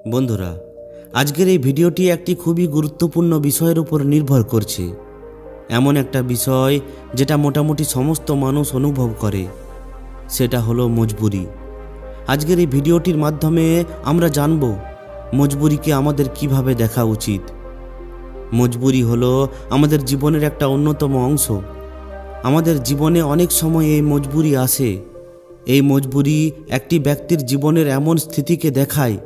বন্ধুরা, আজকের এই ভিডিওটি একটি খুবই গুরুত্বপূর্ণ বিষয়ের উপর নির্ভর করছে। এমন একটা বিষয় যেটা মোটামুটি সমস্ত মানুষ অনুভব করে, সেটা হলো মজবুরি। আজকের এই ভিডিওটির মাধ্যমে আমরা জানব মজবুরিকে আমাদের কিভাবে দেখা উচিত। মজবুরি হলো আমাদের জীবনের একটা অন্যতম অংশ। আমাদের জীবনে অনেক সময় এই মজবুরি আসে। এই মজবুরি একটি ব্যক্তির জীবনের এমন স্থিতিকে দেখায়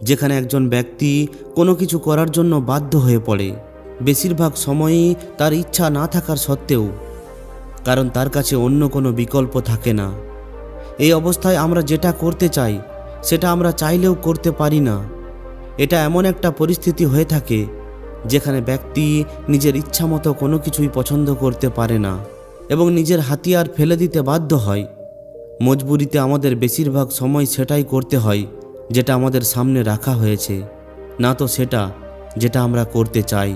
যেখানে একজন ব্যক্তি কোনো কিছু করার জন্য বাধ্য হয়ে পড়ে, বেশিরভাগ সময়ই তার ইচ্ছা না থাকার সত্ত্বেও, কারণ তার কাছে অন্য কোনো বিকল্প থাকে না। এই অবস্থায় আমরা যেটা করতে চাই সেটা আমরা চাইলেও করতে পারি না। এটা এমন একটা পরিস্থিতি হয়ে থাকে যেখানে ব্যক্তি নিজের ইচ্ছা মতো কোনো কিছুই পছন্দ করতে পারে না এবং নিজের হাতিয়ার ফেলে দিতে বাধ্য হয়। মজবুরিতে আমাদের বেশিরভাগ সময় সেটাই করতে হয় যেটা আমাদের সামনে রাখা হয়েছে, না তো সেটা যেটা আমরা করতে চাই।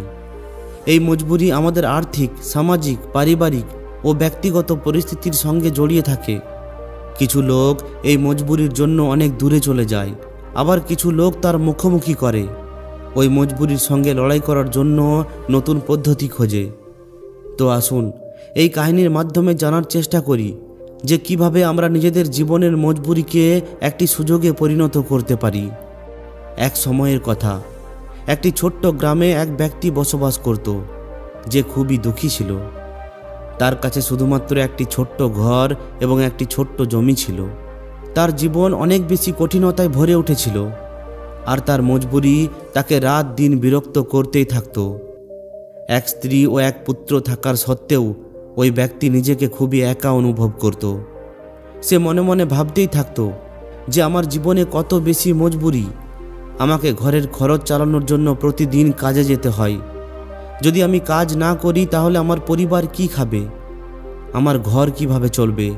এই মজবুরি আমাদের আর্থিক, সামাজিক, পারিবারিক ও ব্যক্তিগত পরিস্থিতির সঙ্গে জড়িয়ে থাকে। কিছু লোক এই মজবুরির জন্য অনেক দূরে চলে যায়, আবার কিছু লোক তার মুখোমুখি করে, ওই মজবুরির সঙ্গে লড়াই করার জন্য নতুন পদ্ধতি খোঁজে। তো আসুন এই কাহিনীর মাধ্যমে জানার চেষ্টা করি যে কিভাবে আমরা নিজেদের জীবনের মজবুরিকে একটি সুযোগে পরিণত করতে পারি। এক সময়ের কথা, একটি ছোট্ট গ্রামে এক ব্যক্তি বসবাস করত যে খুবই দুঃখী ছিল। তার কাছে শুধুমাত্র একটি ছোট্ট ঘর এবং একটি ছোট্ট জমি ছিল। তার জীবন অনেক বেশি কঠিনতায় ভরে উঠেছিল, আর তার মজবুরি তাকে রাত দিন বিরক্ত করতেই থাকত। এক স্ত্রী ও এক পুত্র থাকার সত্ত্বেও ওই ব্যক্তি নিজেকে খুবই একা অনুভব করত। সে মনে মনে ভাবতেই থাকত যে আমার জীবনে কত বেশি মজবুরি। আমাকে ঘরের খরচ চালানোর জন্য প্রতিদিন কাজে যেতে হয়। যদি আমি কাজ না করি তাহলে আমার পরিবার কি খাবে? আমার ঘর কিভাবে চলবে?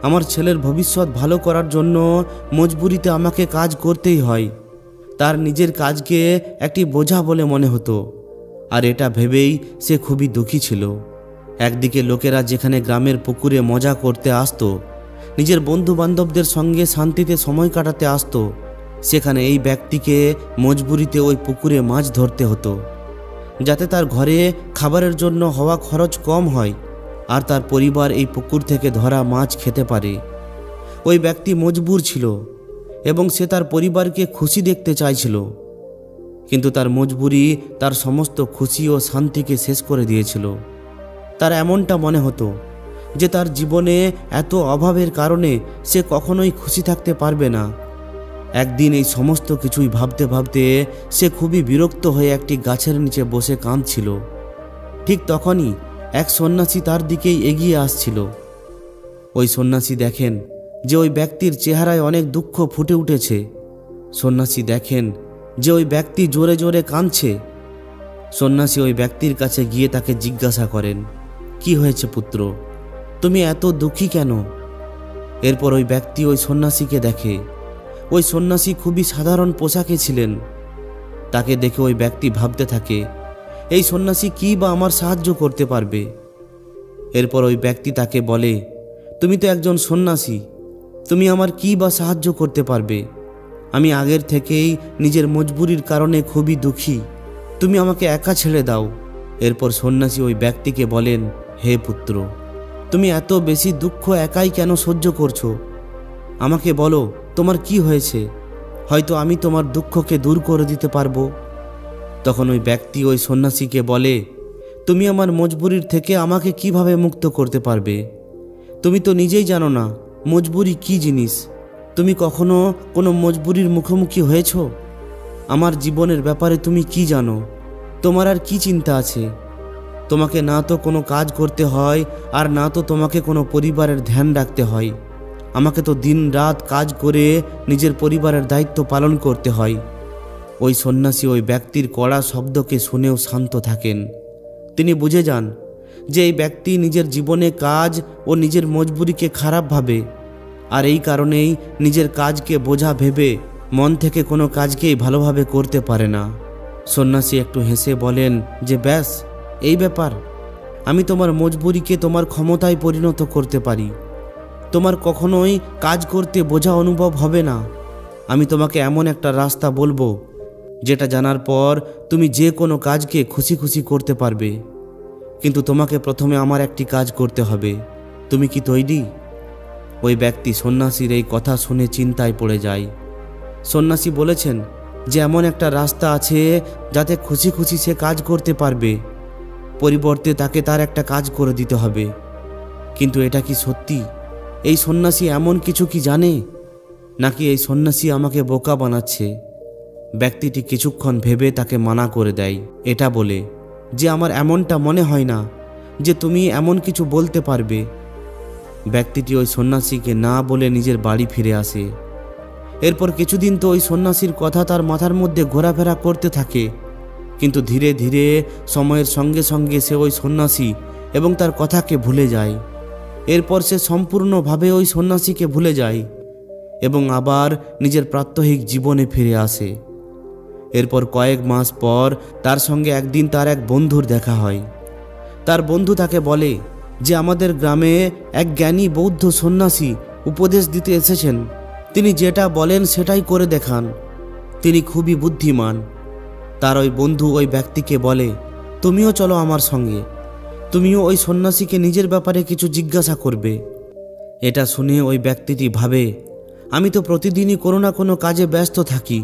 আমার ছেলের ভবিষ্যৎ ভালো করার জন্য মজবুরিতে আমাকে কাজ করতেই হয়। তার নিজের কাজকে একটি বোঝা বলে মনে হতো, আর এটা ভেবেই সে খুবই দুঃখী ছিল। একদিকে লোকেরা যেখানে গ্রামের পুকুরে মজা করতে আসতো, নিজের বন্ধু বান্ধবদের সঙ্গে শান্তিতে সময় কাটাতে আসতো, সেখানে এই ব্যক্তিকে মজবুরিতে ওই পুকুরে মাছ ধরতে হতো, যাতে তার ঘরে খাবারের জন্য হওয়া খরচ কম হয় আর তার পরিবার এই পুকুর থেকে ধরা মাছ খেতে পারে। ওই ব্যক্তি মজবুর ছিল এবং সে তার পরিবারকে খুশি দেখতে চাইছিল, কিন্তু তার মজবুরি তার সমস্ত খুশি ও শান্তিকে শেষ করে দিয়েছিল। তার এমনটা মনে হতো যে তার জীবনে এত অভাবের কারণে সে কখনোই খুশি থাকতে পারবে না। একদিন এই সমস্ত কিছুই ভাবতে ভাবতে সে খুবই বিরক্ত হয়ে একটি গাছের নিচে বসে কাঁদছিল। ঠিক তখনই এক সন্ন্যাসী তার দিকেই এগিয়ে আসছিল। ওই সন্ন্যাসী দেখেন যে ওই ব্যক্তির চেহারায় অনেক দুঃখ ফুটে উঠেছে। সন্ন্যাসী দেখেন যে ওই ব্যক্তি জোরে জোরে কাঁদছে। সন্ন্যাসী ওই ব্যক্তির কাছে গিয়ে তাকে জিজ্ঞাসা করেন, কি হয়েছে পুত্র, তুমি এত দুঃখী কেন? এরপর ওই ব্যক্তি ওই সন্ন্যাসীকে দেখে। ওই সন্ন্যাসী খুবই সাধারণ পোশাকে ছিলেন। তাকে দেখে ওই ব্যক্তি ভাবতে থাকে, এই সন্ন্যাসী কি বা আমার সাহায্য করতে পারবে? এরপর ওই ব্যক্তি তাকে বলে, তুমি তো একজন সন্ন্যাসী, তুমি আমার কি বা সাহায্য করতে পারবে? আমি আগের থেকেই নিজের মজবুরির কারণে খুবই দুঃখী, তুমি আমাকে একা ছেড়ে দাও। এরপর সন্ন্যাসী ওই ব্যক্তিকে বলেন, হে পুত্র, তুমি এত বেশি দুঃখ একাই কেন সহ্য করছো? আমাকে বলো তোমার কি হয়েছে, হয়তো আমি তোমার দুঃখকে দূর করে দিতে পারবো। তখন ওই ব্যক্তি ওই সন্ন্যাসীকে বলে, তুমি আমার মজবুরির থেকে আমাকে কিভাবে মুক্ত করতে পারবে? তুমি তো নিজেই জানো না মজবুরি কি জিনিস। তুমি কখনো কোনো মজবুরির মুখোমুখি হয়েছ? আমার জীবনের ব্যাপারে তুমি কি জানো? তোমার আর কি চিন্তা আছে? তোমাকে না তো কোনো কাজ করতে হয়, আর না তো তোমাকে কোনো পরিবারের ধ্যান রাখতে হয়। আমাকে তো দিন রাত কাজ করে নিজের পরিবারের দায়িত্ব পালন করতে হয়। ওই সন্ন্যাসী ওই ব্যক্তির কড়া শব্দকে শুনেও শান্ত থাকেন। তিনি বুঝে যান যে এই ব্যক্তি নিজের জীবনে কাজ ও নিজের মজবুরিকে খারাপ ভাবে, আর এই কারণেই নিজের কাজকে বোঝা ভেবে মন থেকে কোনো কাজকেই ভালোভাবে করতে পারে না। সন্ন্যাসী একটু হেসে বলেন যে ব্যাস, এই ব্যাপার, আমি তোমার মজবুরিকে তোমার ক্ষমতায় পরিণত করতে পারি। তোমার কখনোই কাজ করতে বোঝা অনুভব হবে না। আমি তোমাকে এমন একটা রাস্তা বলবো যেটা জানার পর তুমি যে কোনো কাজকে খুশি খুশি করতে পারবে, কিন্তু তোমাকে প্রথমে আমার একটি কাজ করতে হবে। তুমি কি তৈরি? ওই ব্যক্তি সন্ন্যাসীর এই কথা শুনে চিন্তায় পড়ে যায়। সন্ন্যাসী বলেছেন যে এমন একটা রাস্তা আছে যাতে খুশি খুশি সে কাজ করতে পারবে, পরিবর্তে তাকে তার একটা কাজ করে দিতে হবে। কিন্তু এটা কি সত্যি? এই সন্ন্যাসী এমন কিছু কি জানে, নাকি এই সন্ন্যাসী আমাকে বোকা বানাচ্ছে? ব্যক্তিটি কিছুক্ষণ ভেবে তাকে মানা করে দেয়, এটা বলে যে আমার এমনটা মনে হয় না যে তুমি এমন কিছু বলতে পারবে। ব্যক্তিটি ওই সন্ন্যাসীকে না বলে নিজের বাড়ি ফিরে আসে। এরপর কিছুদিন তো ওই সন্ন্যাসীর কথা তার মাথার মধ্যে ঘোরাফেরা করতে থাকে, কিন্তু ধীরে ধীরে সময়ের সঙ্গে সঙ্গে সে ওই সন্ন্যাসী এবং তার কথাকে ভুলে যায়। এরপর সে সম্পূর্ণভাবে ওই সন্ন্যাসীকে ভুলে যায় এবং আবার নিজের প্রাত্যহিক জীবনে ফিরে আসে। এরপর কয়েক মাস পর তার সঙ্গে একদিন তার এক বন্ধুর দেখা হয়। তার বন্ধু তাকে বলে যে আমাদের গ্রামে এক জ্ঞানী বৌদ্ধ সন্ন্যাসী উপদেশ দিতে এসেছেন। তিনি যেটা বলেন সেটাই করে দেখান। তিনি খুবই বুদ্ধিমান। তার ওই বন্ধু ওই ব্যক্তিকে বলে, তুমিও চলো আমার সঙ্গে, তুমিও ওই সন্ন্যাসীকে নিজের ব্যাপারে কিছু জিজ্ঞাসা করবে। এটা শুনে ওই ব্যক্তিটি ভাবে, আমি তো প্রতিদিনই কোনো না কোনো কাজে ব্যস্ত থাকি,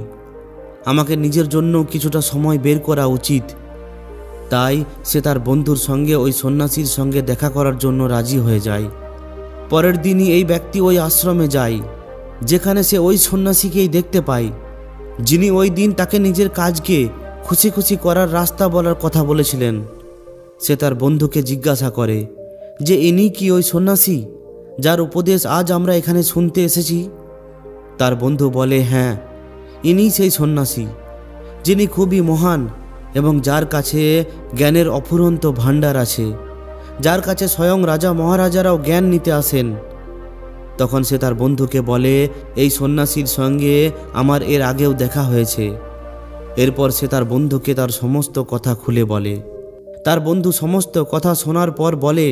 আমাকে নিজের জন্য কিছুটা সময় বের করা উচিত। তাই সে তার বন্ধুর সঙ্গে ওই সন্ন্যাসীর সঙ্গে দেখা করার জন্য রাজি হয়ে যায়। পরের দিনই এই ব্যক্তি ওই আশ্রমে যায়, যেখানে সে ওই সন্ন্যাসীকেই দেখতে পায়, যিনি ওই দিন তাকে নিজের কাজকে খুশি খুশি করার রাস্তা বলার কথা বলেছিলেন। সে তার বন্ধুকে জিজ্ঞাসা করে যে ইনি কি ওই সন্ন্যাসী যার উপদেশ আজ আমরা এখানে শুনতে এসেছি? তার বন্ধু বলে, হ্যাঁ, ইনি সেই সন্ন্যাসী, যিনি খুবই মহান এবং যার কাছে জ্ঞানের অফুরন্ত ভাণ্ডার আছে, যার কাছে স্বয়ং রাজা মহারাজারাও জ্ঞান নিতে আসেন। তখন সে তার বন্ধুকে বলে, এই সন্ন্যাসীর সঙ্গে আমার এর আগেও দেখা হয়েছে। এরপর সে তার বন্ধুকে তার সমস্ত কথা খুলে বলে। তার বন্ধু সমস্ত কথা শোনার পর বলে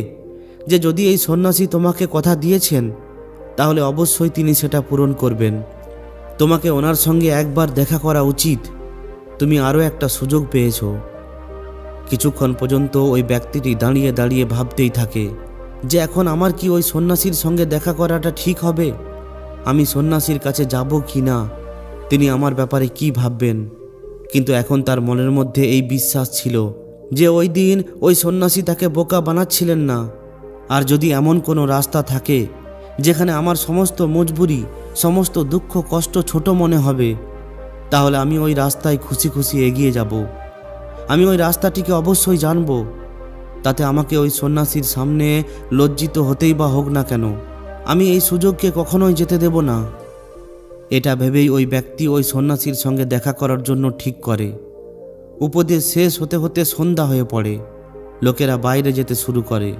যে যদি এই সন্ন্যাসী তোমাকে কথা দিয়েছেন তাহলে অবশ্যই তিনি সেটা পূরণ করবেন। তোমাকে ওনার সঙ্গে একবার দেখা করা উচিত, তুমি আরও একটা সুযোগ পেয়েছ। কিছুক্ষণ পর্যন্ত ওই ব্যক্তিটি দাঁড়িয়ে দাঁড়িয়ে ভাবতেই থাকে যে এখন আমার কি ওই সন্ন্যাসীর সঙ্গে দেখা করাটা ঠিক হবে? আমি সন্ন্যাসীর কাছে যাব কি না? তিনি আমার ব্যাপারে কি ভাববেন? কিন্তু এখন তার মনের মধ্যে এই বিশ্বাস ছিল যে ওই দিন ওই সন্ন্যাসী তাকে বোকা বানাচ্ছিলেন না। আর যদি এমন কোনো রাস্তা থাকে যেখানে আমার সমস্ত মজবুরি, সমস্ত দুঃখ কষ্ট ছোট মনে হবে, তাহলে আমি ওই রাস্তায় খুশি খুশি এগিয়ে যাব। আমি ওই রাস্তাটিকে অবশ্যই জানব, তাতে আমাকে ওই সন্ন্যাসীর সামনে লজ্জিত হতেই বা হোক না কেন, আমি এই সুযোগকে কখনোই যেতে দেব না। এটা ভেবেই ওই ব্যক্তি ওই সন্ন্যাসীর সঙ্গে দেখা করার জন্য ঠিক করে। উপদেশ শেষ হতে হতে সন্ধ্যা হয়ে পড়ে, লোকেরা বাইরে যেতে শুরু করে।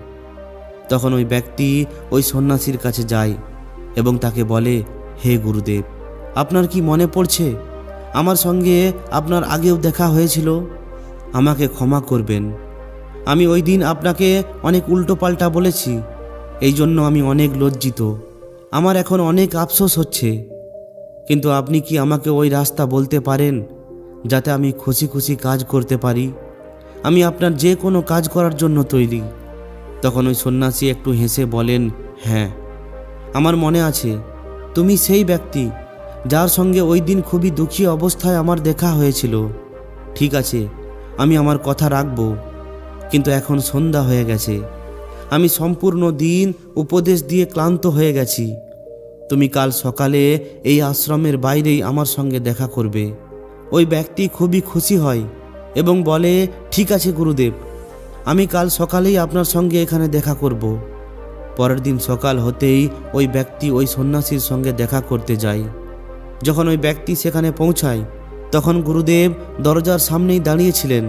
তখন ওই ব্যক্তি ওই সন্ন্যাসীর কাছে যায় এবং তাকে বলে, হে গুরুদেব, আপনার কি মনে পড়ছে আমার সঙ্গে আপনার আগেও দেখা হয়েছিল? আমাকে ক্ষমা করবেন, আমি ওই দিন আপনাকে অনেক উল্টোপাল্টা বলেছি, এই জন্য আমি অনেক লজ্জিত, আমার এখন অনেক আফসোস হচ্ছে। কিন্তু আপনি কি আমাকে ওই রাস্তা বলতে পারেন যাতে আমি খুশি খুশি কাজ করতে পারি? আমি আপনার যে কোনো কাজ করার জন্য তৈরি। তখন ওই সন্ন্যাসী একটু হেসে বলেন, হ্যাঁ, আমার মনে আছে, তুমি সেই ব্যক্তি যার সঙ্গে ওই দিন খুবই দুঃখী অবস্থায় আমার দেখা হয়েছিল। ঠিক আছে, আমি আমার কথা রাখব, কিন্তু এখন সন্ধ্যা হয়ে গেছে, আমি সম্পূর্ণ দিন উপদেশ দিয়ে ক্লান্ত হয়ে গেছি। তুমি কাল সকালে এই আশ্রমের বাইরেই আমার সঙ্গে দেখা করবে। ওই ব্যক্তি খুবই খুশি হয় এবং বলে, ঠিক আছে গুরুদেব, আমি কাল সকালেই আপনার সঙ্গে এখানে দেখা করব। পরের দিন সকাল হতেই ওই ব্যক্তি ওই সন্ন্যাসীর সঙ্গে দেখা করতে যায়। যখন ওই ব্যক্তি সেখানে পৌঁছায় তখন গুরুদেব দরজার সামনেই দাঁড়িয়েছিলেন।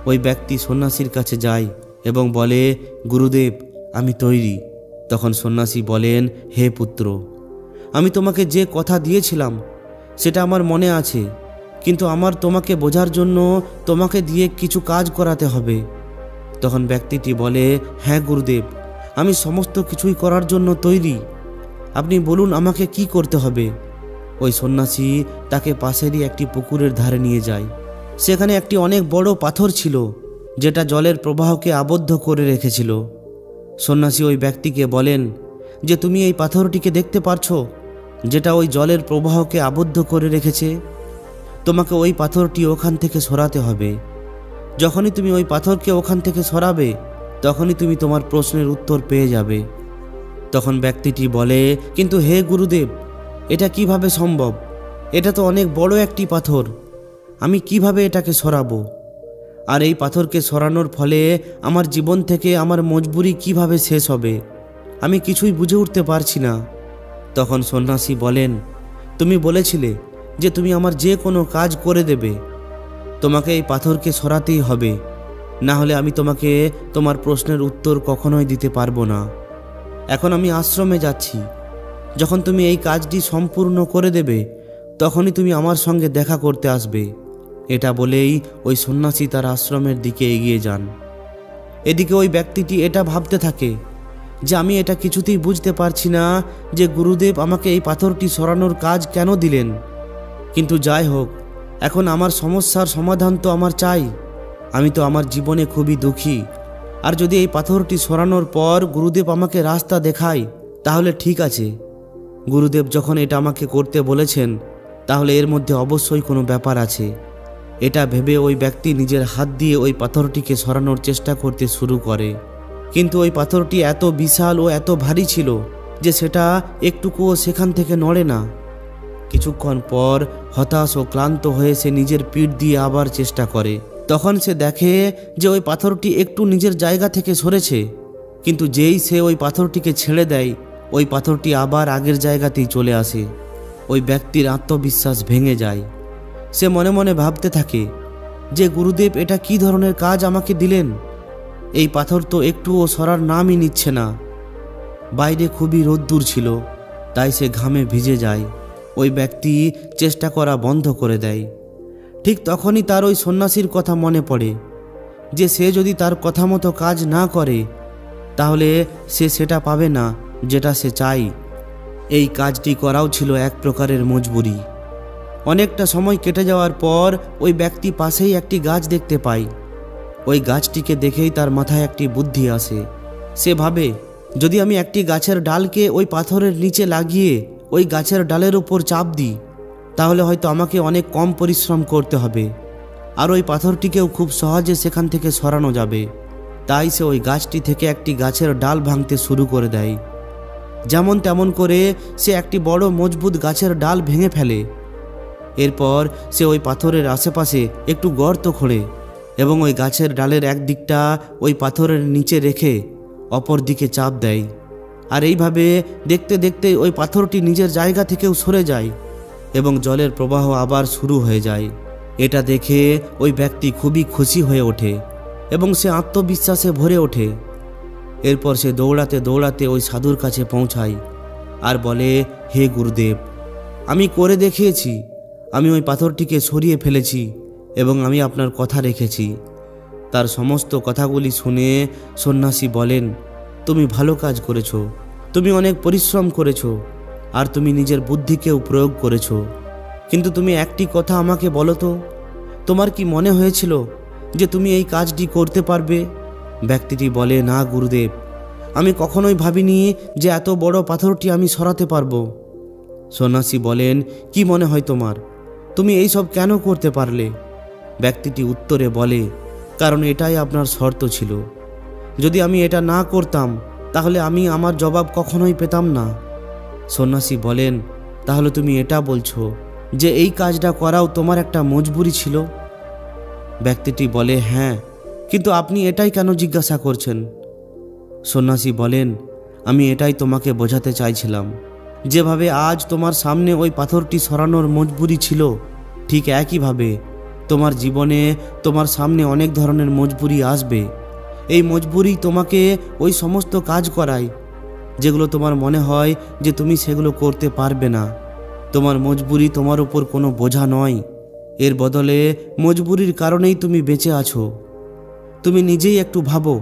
ওই ব্যক্তি সন্ন্যাসীর কাছে যায় এবং বলে, গুরুদেব, আমি তৈরি। তখন সন্ন্যাসী বলেন, হে পুত্র, আমি তোমাকে যে কথা দিয়েছিলাম সেটা আমার মনে আছে, কিন্তু আমার তোমাকে বোঝার জন্য তোমাকে দিয়ে কিছু কাজ করাতে হবে। তখন ব্যক্তিটি বলে, হ্যাঁ গুরুদেব, আমি সমস্ত কিছুই করার জন্য তৈরি, আপনি বলুন আমাকে কি করতে হবে। ওই সন্ন্যাসী তাকে পাশেরই একটি পুকুরের ধারে নিয়ে যায়। সেখানে একটি অনেক বড় পাথর ছিল, যেটা জলের প্রবাহকে আবদ্ধ করে রেখেছিল। সন্ন্যাসী ওই ব্যক্তিকে বলেন যে, তুমি এই পাথরটিকে দেখতে পারছো, যেটা ওই জলের প্রবাহকে আবদ্ধ করে রেখেছে? তোমাকে ওই পাথরটি ওখান থেকে সরাতে হবে। যখনই তুমি ওই পাথরকে ওখান থেকে সরাবে, তখনই তুমি তোমার প্রশ্নের উত্তর পেয়ে যাবে। তখন ব্যক্তিটি বলে, কিন্তু হে গুরুদেব, এটা কিভাবে সম্ভব? এটা তো অনেক বড় একটি পাথর, আমি কিভাবে এটাকে সরাবো? আর এই পাথরকে সরানোর ফলে আমার জীবন থেকে আমার মজবুরি কিভাবে শেষ হবে? আমি কিছুই বুঝে উঠতে পারছি না। তখন সন্ন্যাসী বলেন, তুমি বলেছিলে যে তুমি আমার যে কোনো কাজ করে দেবে। তোমাকে এই পাথরকে সরাতেই হবে, না হলে আমি তোমাকে তোমার প্রশ্নের উত্তর কখনোই দিতে পারবো না। এখন আমি আশ্রমে যাচ্ছি। যখন তুমি এই কাজটি সম্পূর্ণ করে দেবে, তখনই তুমি আমার সঙ্গে দেখা করতে আসবে। এটা বলেই ওই সন্ন্যাসী তার আশ্রমের দিকে এগিয়ে যান। এদিকে ওই ব্যক্তিটি এটা ভাবতে থাকে যে, আমি এটা কিছুতেই বুঝতে পারছি না যে গুরুদেব আমাকে এই পাথরটি সরানোর কাজ কেন দিলেন। কিন্তু যাই হোক, এখন আমার সমস্যার সমাধান তো আমার চাই। আমি তো আমার জীবনে খুবই দুঃখী, আর যদি এই পাথরটি সরানোর পর গুরুদেব আমাকে রাস্তা দেখায়, তাহলে ঠিক আছে। গুরুদেব যখন এটা আমাকে করতে বলেছেন, তাহলে এর মধ্যে অবশ্যই কোনো ব্যাপার আছে। এটা ভেবে ওই ব্যক্তি নিজের হাত দিয়ে ওই পাথরটিকে সরানোর চেষ্টা করতে শুরু করে। কিন্তু ওই পাথরটি এত বিশাল ও এত ভারী ছিল যে সেটা একটুকুও সেখান থেকে নড়ে না। কিছুক্ষণ পর হতাশ ও ক্লান্ত হয়ে সে নিজের পিঠ দিয়ে আবার চেষ্টা করে। তখন সে দেখে যে ওই পাথরটি একটু নিজের জায়গা থেকে সরেছে, কিন্তু যেই সে ওই পাথরটিকে ছেড়ে দেয়, ওই পাথরটি আবার আগের জায়গাতেই চলে আসে। ওই ব্যক্তির আত্মবিশ্বাস ভেঙে যায়। সে মনে মনে ভাবতে থাকে যে গুরুদেব এটা কি ধরনের কাজ আমাকে দিলেন? এই পাথর তো একটুও সরার নামই নিচ্ছে না। বাইরে খুবই রোদ্দুর ছিল, তাই সে ঘামে ভিজে যায়। ওই ব্যক্তি চেষ্টা করা বন্ধ করে দেয়। ঠিক তখনই তার ওই সন্ন্যাসীর কথা মনে পড়ে যে সে যদি তার কথা মতো কাজ না করে, তাহলে সে সেটা পাবে না যেটা সে চায়। এই কাজটি করাও ছিল এক প্রকারের মজবুরি। অনেকটা সময় কেটে যাওয়ার পর ওই ব্যক্তি পাশেই একটি গাছ দেখতে পায়। ওই গাছটিকে দেখেই তার মাথায় একটি বুদ্ধি আসে। সে ভাবে, যদি আমি একটি গাছের ডালকে ওই পাথরের নিচে লাগিয়ে ওই গাছের ডালের উপর চাপ দিই, তাহলে হয়তো আমাকে অনেক কম পরিশ্রম করতে হবে, আর ওই পাথরটিকেও খুব সহজে সেখান থেকে সরানো যাবে। তাই সে ওই গাছটি থেকে একটি গাছের ডাল ভাঙতে শুরু করে দেয়। যেমন তেমন করে সে একটি বড় মজবুত গাছের ডাল ভেঙে ফেলে। এরপর সে ওই পাথরের আশেপাশে একটু গর্ত খোঁড়ে এবং ওই গাছের ডালের এক দিকটা ওই পাথরের নিচে রেখে অপর দিকে চাপ দেয়। আর এইভাবে দেখতে দেখতে ওই পাথরটি নিজের জায়গা থেকেও সরে যায় এবং জলের প্রবাহ আবার শুরু হয়ে যায়। এটা দেখে ওই ব্যক্তি খুবই খুশি হয়ে ওঠে এবং সে আত্মবিশ্বাসে ভরে ওঠে। এরপর সে দৌড়াতে দৌড়াতে ওই সাধুর কাছে পৌঁছায় আর বলে, হে গুরুদেব, আমি করে দেখিয়েছি। আমি ওই পাথরটিকে সরিয়ে ফেলেছি এবং আমি আপনার কথা রেখেছি। তার সমস্ত কথাগুলি শুনে সন্ন্যাসী বলেন, তুমি ভালো কাজ করেছো, তুমি অনেক পরিশ্রম করেছো, আর তুমি নিজের বুদ্ধিকেও প্রয়োগ করেছো। কিন্তু তুমি একটি কথা আমাকে বলো তো, তোমার কি মনে হয়েছিল যে তুমি এই কাজটি করতে পারবে? ব্যক্তিটি বলে, না গুরুদেব, আমি কখনোই ভাবিনি যে এত বড় পাথরটি আমি সরাতে পারবো। সন্ন্যাসী বলেন, কি মনে হয় তোমার? তুমি এই সব কেন করতে পারলে? ব্যক্তিটি উত্তরে বলে, কারণ এটাই আপনার শর্ত ছিল। যদি আমি এটা না করতাম, তাহলে আমি আমার জবাব কখনোই পেতাম না। সন্ন্যাসী বলেন, তাহলে তুমি এটা বলছো যে এই কাজটা করাও তোমার একটা মজবুরি ছিল? ব্যক্তিটি বলে, হ্যাঁ, কিন্তু আপনি এটাই কেন জিজ্ঞাসা করছেন? সন্ন্যাসী বলেন, আমি এটাই তোমাকে বোঝাতে চাইছিলাম। যেভাবে আজ তোমার সামনে ওই পাথরটি সরানোর মজবুরি ছিল, ঠিক একইভাবে তোমার জীবনে তোমার সামনে অনেক ধরনের মজবুরি আসবে। এই মজবুরি তোমাকে ওই সমস্ত কাজ করায় যেগুলো তোমার মনে হয় যে তুমি সেগুলো করতে পারবে না। তোমার মজবুরি তোমার উপর কোনো বোঝা নয়, এর বদলে মজবুরির কারণেই তুমি বেঁচে আছো। তুমি নিজেই একটু ভাবো,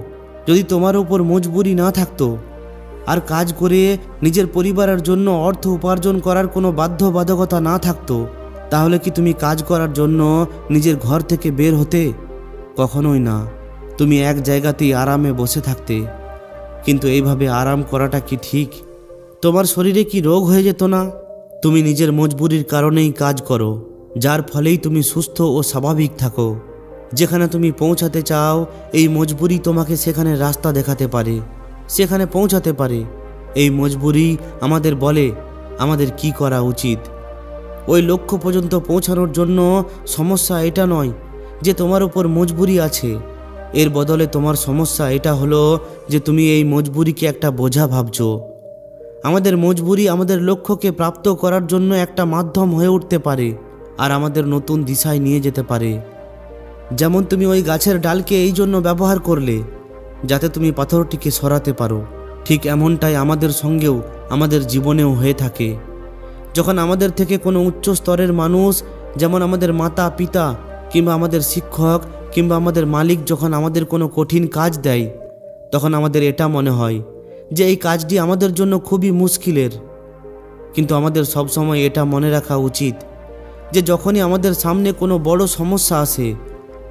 যদি তোমার উপর মজবুরি না থাকতো আর কাজ করে নিজের পরিবারের জন্য অর্থ উপার্জন করার কোনো বাধ্যবাধকতা না থাকতো, তাহলে কি তুমি কাজ করার জন্য নিজের ঘর থেকে বের হতে? কখনোই না। তুমি এক জায়গাতেই আরামে বসে থাকতে। কিন্তু এইভাবে আরাম করাটা কি ঠিক? তোমার শরীরে কি রোগ হয়ে যেত না? তুমি নিজের মজবুরির কারণেই কাজ করো, যার ফলেই তুমি সুস্থ ও স্বাভাবিক থাকো। যেখানে তুমি পৌঁছাতে চাও, এই মজবুরি তোমাকে সেখানে রাস্তা দেখাতে পারে, সেখানে পৌঁছাতে পারে। এই মজবুরি আমাদের বলে আমাদের কি করা উচিত। ওই লক্ষ্য পর্যন্ত পৌঁছানোর জন্য সমস্যা এটা নয় যে তোমার উপর মজবুরি আছে, এর বদলে তোমার সমস্যা এটা হলো যে তুমি এই মজবুরিকে একটা বোঝা ভাবছো। আমাদের মজবুরি আমাদের লক্ষ্যকে প্রাপ্ত করার জন্য একটা মাধ্যম হয়ে উঠতে পারে আর আমাদের নতুন দিশায় নিয়ে যেতে পারে। যেমন তুমি ওই গাছের ডালকে এই জন্য ব্যবহার করলে যাতে তুমি পাথরটিকে সরাতে পারো, ঠিক এমনটাই আমাদের সঙ্গেও আমাদের জীবনেও হয়ে থাকে। যখন আমাদের থেকে কোনো উচ্চ স্তরের মানুষ, যেমন আমাদের মাতা পিতা কিংবা আমাদের শিক্ষক কিংবা আমাদের মালিক, যখন আমাদের কোনো কঠিন কাজ দেয়, তখন আমাদের এটা মনে হয় যে এই কাজটি আমাদের জন্য খুবই মুশকিলের। কিন্তু আমাদের সবসময় এটা মনে রাখা উচিত যে যখনই আমাদের সামনে কোনো বড় সমস্যা আসে,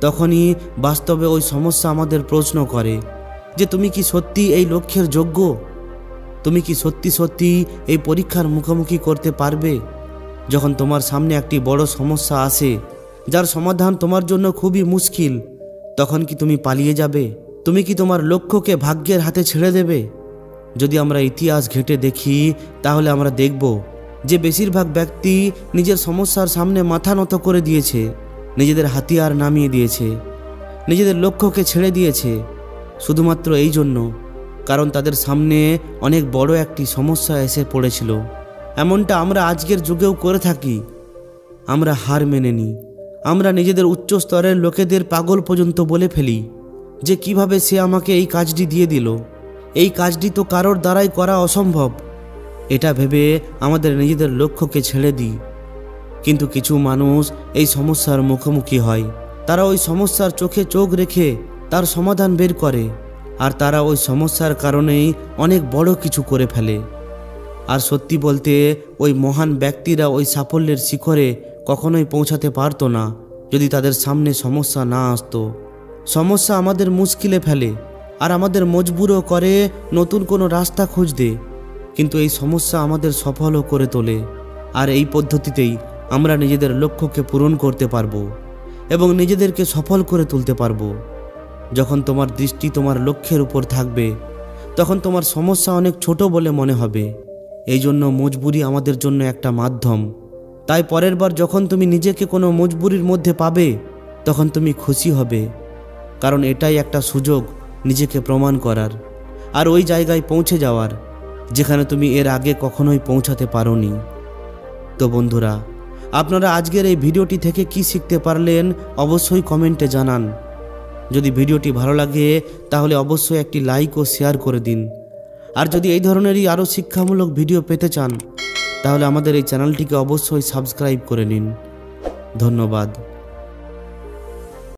তখনই বাস্তবে ওই সমস্যা আমাদের প্রশ্ন করে যে তুমি কি সত্যি এই লক্ষ্যের যোগ্য? তুমি কি সত্যি সত্যি এই পরীক্ষার মুখোমুখি করতে পারবে? যখন তোমার সামনে একটি বড় সমস্যা আসে যার সমাধান তোমার জন্য খুবই মুশকিল, তখন কি তুমি পালিয়ে যাবে? তুমি কি তোমার লক্ষ্যকে ভাগ্যের হাতে ছেড়ে দেবে? যদি আমরা ইতিহাস ঘেঁটে দেখি, তাহলে আমরা দেখব যে বেশিরভাগ ব্যক্তি নিজের সমস্যার সামনে মাথা নত করে দিয়েছে, নিজেদের হাতিয়ার নামিয়ে দিয়েছে, নিজেদের লক্ষ্যকে ছেড়ে দিয়েছে, শুধুমাত্র এই জন্য কারণ তাদের সামনে অনেক বড় একটি সমস্যা এসে পড়েছিল। এমনটা আমরা আজকের যুগেও করে থাকি। আমরা হার মেনে নিই। আমরা নিজেদের উচ্চ স্তরের লোকেদের পাগল পর্যন্ত বলে ফেলি যে কিভাবে সে আমাকে এই কাজটি দিয়ে দিল, এই কাজটি তো কারোর দ্বারাই করা অসম্ভব। এটা ভেবে আমাদের নিজেদের লক্ষ্যকে ছেড়ে দিই। কিন্তু কিছু মানুষ এই সমস্যার মুখোমুখি হয়, তারা ওই সমস্যার চোখে চোখ রেখে তার সমাধান বের করে, আর তারা ওই সমস্যার কারণেই অনেক বড় কিছু করে ফেলে। আর সত্যি বলতে ওই মহান ব্যক্তিরা ওই সাফল্যের শিখরে কখনোই পৌঁছাতে পারতো না যদি তাদের সামনে সমস্যা না আসতো। সমস্যা আমাদের মুশকিলে ফেলে আর আমাদের মজবুরও করে নতুন কোনো রাস্তা খুঁজতে, কিন্তু এই সমস্যা আমাদের সফলও করে তোলে। আর এই পদ্ধতিতেই আমরা নিজেদের লক্ষ্যকে পূরণ করতে পারবো এবং নিজেদেরকে সফল করে তুলতে পারবো। যখন তোমার দৃষ্টি তোমার লক্ষ্যের উপর থাকবে, তখন তোমার সমস্যা অনেক ছোট বলে মনে হবে। এই জন্য মজবুরি আমাদের জন্য একটা মাধ্যম। তাই পরের বার যখন তুমি নিজেকে কোনো মজবুরির মধ্যে পাবে, তখন তুমি খুশি হবে, কারণ এটাই একটা সুযোগ নিজেকে প্রমাণ করার আর ওই জায়গায় পৌঁছে যাওয়ার যেখানে তুমি এর আগে কখনোই পৌঁছাতে পারোনি। তো বন্ধুরা, আপনারা আজকের এই ভিডিওটি থেকে কি শিখতে পারলেন অবশ্যই কমেন্টে জানান। যদি ভিডিওটি ভালো লাগে তাহলে অবশ্যই একটি লাইক ও শেয়ার করে দিন। আর যদি এই ধরনেরই আরও শিক্ষামূলক ভিডিও পেতে চান, তাহলে আমাদের এই চ্যানেলটিকে অবশ্যই সাবস্ক্রাইব করে নিন। ধন্যবাদ।